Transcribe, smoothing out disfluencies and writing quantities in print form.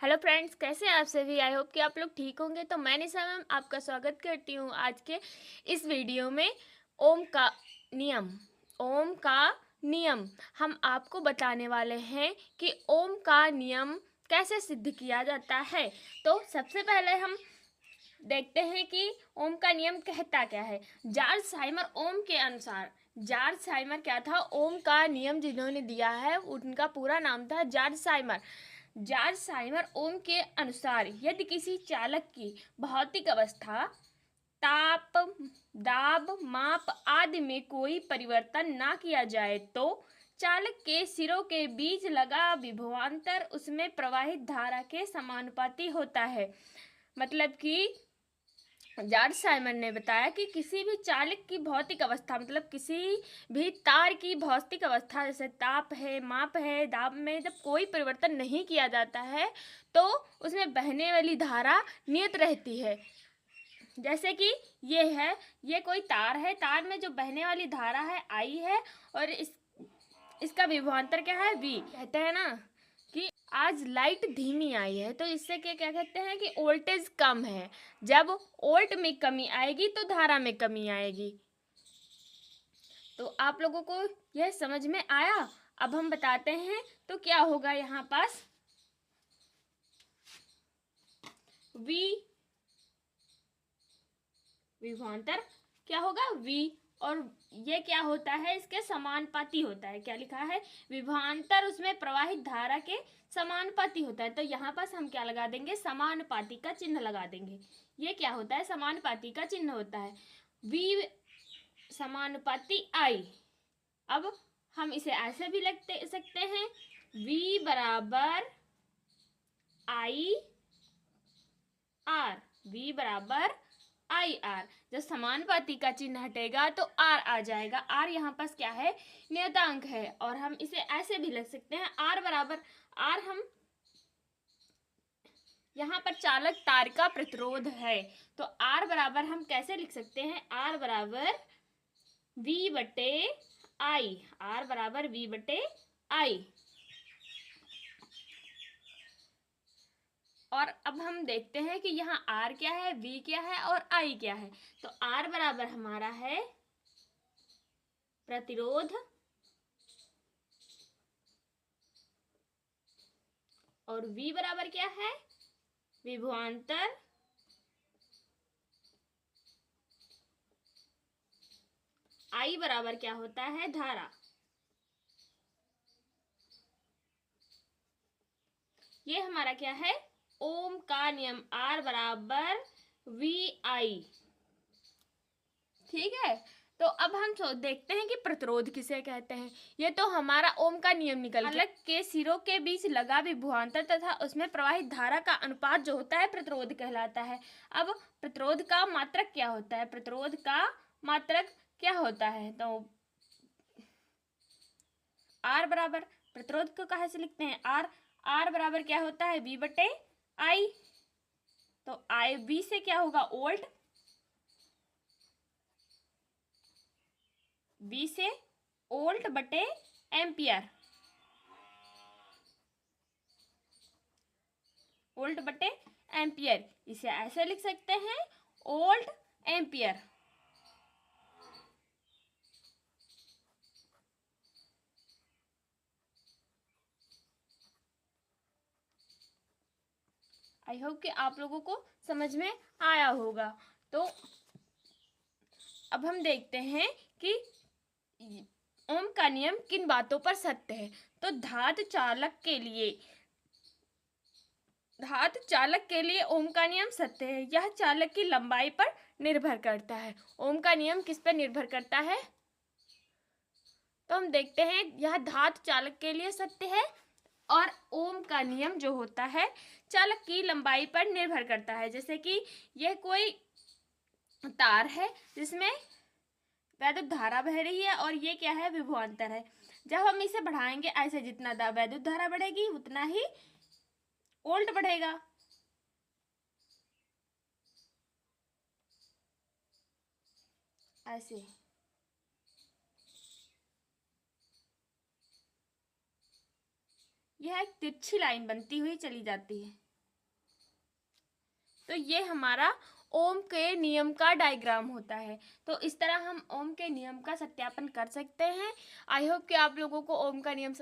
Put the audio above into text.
Hello friends, कैसे हैं आप सभी। आई होप कि आप लोग ठीक होंगे। तो मैं निशा मैम आपका स्वागत करती हूँ आज के इस वीडियो में। ओम का नियम। ओम का नियम हम आपको बताने वाले हैं कि ओम का नियम कैसे सिद्ध किया जाता है। तो सबसे पहले हम देखते हैं कि ओम का नियम कहता क्या है। जॉर्ज साइमर ओम के अनुसार, जॉर्ज साइमर क्या था, ओम का नियम जिन्होंने दिया है उनका पूरा नाम था जॉर्ज साइमर। जॉर्ज साइमर ओम के अनुसार यदि किसी चालक की भौतिक अवस्था, ताप, दाब, माप आदि में कोई परिवर्तन ना किया जाए तो चालक के सिरों के बीच लगा विभवांतर उसमें प्रवाहित धारा के समानुपाती होता है। मतलब कि जॉर्ज साइमन ने बताया कि किसी भी चालक की भौतिक अवस्था, मतलब किसी भी तार की भौतिक अवस्था जैसे ताप है, माप है, दाब में जब कोई परिवर्तन नहीं किया जाता है तो उसमें बहने वाली धारा नियत रहती है। जैसे कि ये कोई तार है, तार में जो बहने वाली धारा है आई है और इसका विभवांतर क्या है, वी। कहते हैं ना कि आज लाइट धीमी आई है तो इससे क्या क्या कहते हैं कि वोल्टेज कम है। जब वोल्ट में कमी आएगी तो धारा में कमी आएगी। तो आप लोगों को यह समझ में आया। अब हम बताते हैं तो क्या होगा यहाँ पास, वी विभवांतर क्या होगा, वी। और ये क्या होता है, इसके समानुपाती होता है। क्या लिखा है, विभवांतर उसमें प्रवाहित धारा के समानुपाती होता है। तो यहाँ पास हम क्या लगा देंगे, समानुपाती का चिन्ह लगा देंगे। ये क्या होता है, समानुपाती का चिन्ह होता है। वी समानुपाती आई। अब हम इसे ऐसे भी लिख सकते हैं, वी बराबर आई आर। वी बराबर आई आर। जब समानुपाती का चिन्ह हटेगा तो आर आ जाएगा। आर यहाँ पास क्या है, नियतांक है। और हम इसे ऐसे भी लिख सकते हैं, आर बराबर आर। हम यहाँ पर चालक तार का प्रतिरोध है तो आर बराबर हम कैसे लिख सकते हैं, आर बराबर वी बटे आई। आर बराबर वी बटे आई। और अब हम देखते हैं कि यहाँ R क्या है, V क्या है और I क्या है। तो R बराबर हमारा है प्रतिरोध और V बराबर क्या है, विभवांतर। I बराबर क्या होता है, धारा। ये हमारा क्या है, ओम का नियम। R बराबर VI। ठीक है। तो अब हम देखते हैं कि प्रतिरोध किसे कहते हैं। ये तो हमारा ओम का नियम निकल गया। चालक के सिरों के बीच लगा विभवांतर तथा उसमें प्रवाहित धारा का अनुपात जो होता है प्रतिरोध कहलाता है। अब प्रतिरोध का मात्रक क्या होता है, प्रतिरोध का मात्रक क्या होता है, तो आर बराबर, प्रतिरोध को कहाँ से लिखते हैं, आर। आर बराबर क्या होता है, वी बटे आई। तो आई वी से क्या होगा, वोल्ट। वी से वोल्ट बटे एम्पियर। वोल्ट बटे एम्पियर। इसे ऐसे लिख सकते हैं, वोल्ट एम्पियर। आई होप कि आप लोगों को समझ में आया होगा। तो अब हम देखते हैं कि ओम का नियम किन बातों पर सत्य है। तो धातु चालक के लिए ओम का नियम सत्य है। यह चालक की लंबाई पर निर्भर करता है। ओम का नियम किस पर निर्भर करता है, तो हम देखते हैं यह धातु चालक के लिए सत्य है और ओम का नियम जो होता है चालक की लंबाई पर निर्भर करता है। जैसे कि यह कोई तार है जिसमें वैद्युत धारा बह रही है और ये क्या है, विभवांतर है। जब हम इसे बढ़ाएंगे ऐसे, जितना वैद्युत धारा बढ़ेगी उतना ही वोल्ट बढ़ेगा। ऐसे यह एक तिरछी लाइन बनती हुई चली जाती है। तो ये हमारा ओम के नियम का डायग्राम होता है। तो इस तरह हम ओम के नियम का सत्यापन कर सकते हैं। आई होप कि आप लोगों को ओम का नियम